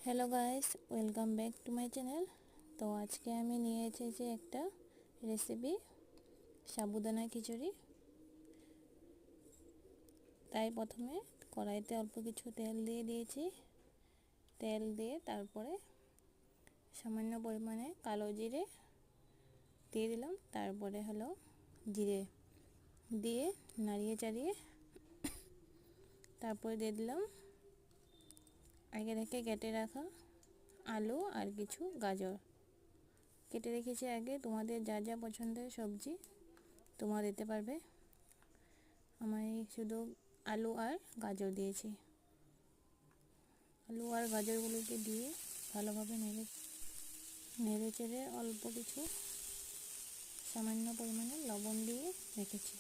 Hello guys, welcome back to my channel. তো আজকে আমি নিয়ে এসেছি একটা রেসিপি, সাবুদানা খিচুড়ি। তাই প্রথমে কড়াইতে অল্প কিছু তেল দিয়ে দিয়েছি। তেল দিয়ে তারপরে সামান্য পরিমাণে কালো জিরে দিয়ে দিলাম। তারপরে হলো জিরে দিয়ে নাড়িয়ে চাড়িয়ে তারপরে দিয়ে দিলাম আগে থেকে কেটে রাখা আলু আর কিছু গাজর কেটে রেখেছি আগে। তোমাদের যা যা পছন্দের সবজি তোমরা দিতে পারবে। আমি শুধু আলু আর গাজর দিয়েছি। আলু আর গাজরগুলোকে দিয়ে ভালোভাবে নেড়ে চেড়ে অল্প কিছু সামান্য পরিমাণে লবণ দিয়ে রেখেছি।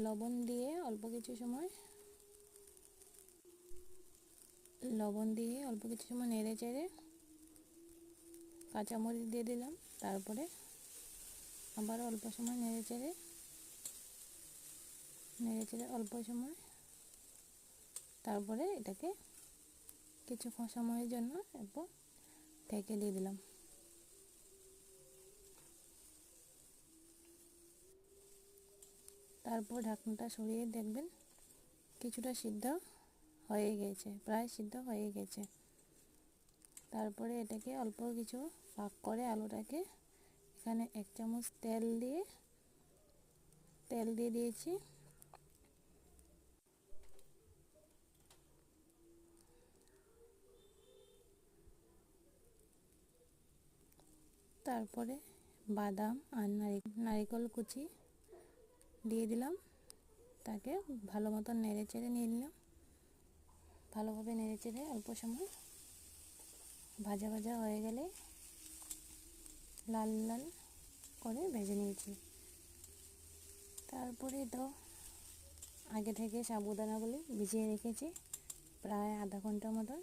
লবণ দিয়ে অল্প কিছু সময় নেড়ে চেড়ে কাঁচামরিচ দিয়ে দিলাম। তারপরে আবার অল্প সময় নেড়ে চেড়ে অল্প সময় তারপরে এটাকে কিছু সময়ের জন্য একটু ঢেকে দিয়ে দিলাম। তারপর ঢাকনাটা সরিয়ে দেখবেন কিছুটা সিদ্ধ হয়ে গেছে, প্রায় সিদ্ধ হয়ে গেছে। তারপরে এটাকে অল্প কিছু ফাঁক করে আলুটাকে এখানে 1 চামচ তেল দিয়ে দিয়েছি। তারপরে বাদাম আর নারিকেল কুচি দিয়ে দিলাম। তাকে ভালো মতন নেড়ে চেড়ে নিয়ে নিলাম। ভালোভাবে নেড়ে চেড়ে অল্প সময় ভাজা ভাজা হয়ে গেলে লাল লাল করে ভেজে নিয়েছি। তারপরে তো আগে থেকে সাবুদানাগুলি ভিজিয়ে রেখেছি, প্রায় আধা ঘন্টা মতন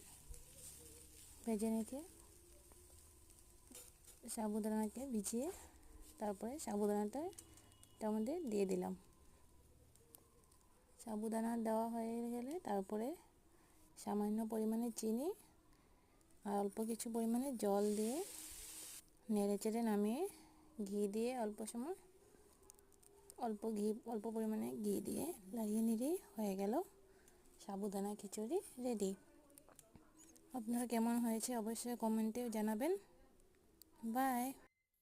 ভেজে নিতে। সাবুদানাকে ভিজিয়ে তারপরে সাবুদানাটা তার মধ্যে দিয়ে দিলাম। সাবুদানা দেওয়া হয়ে গেলে তারপরে সামান্য পরিমাণে চিনি আর অল্প কিছু পরিমাণে জল দিয়ে নেড়ে চেড়ে নামিয়ে ঘি দিয়ে অল্প পরিমাণে ঘি দিয়ে লাগিয়ে নিলেই হয়ে গেল সাবুদানা খিচুড়ি রেডি। আপনারা কেমন হয়েছে অবশ্যই কমেন্টে জানাবেন। বাই।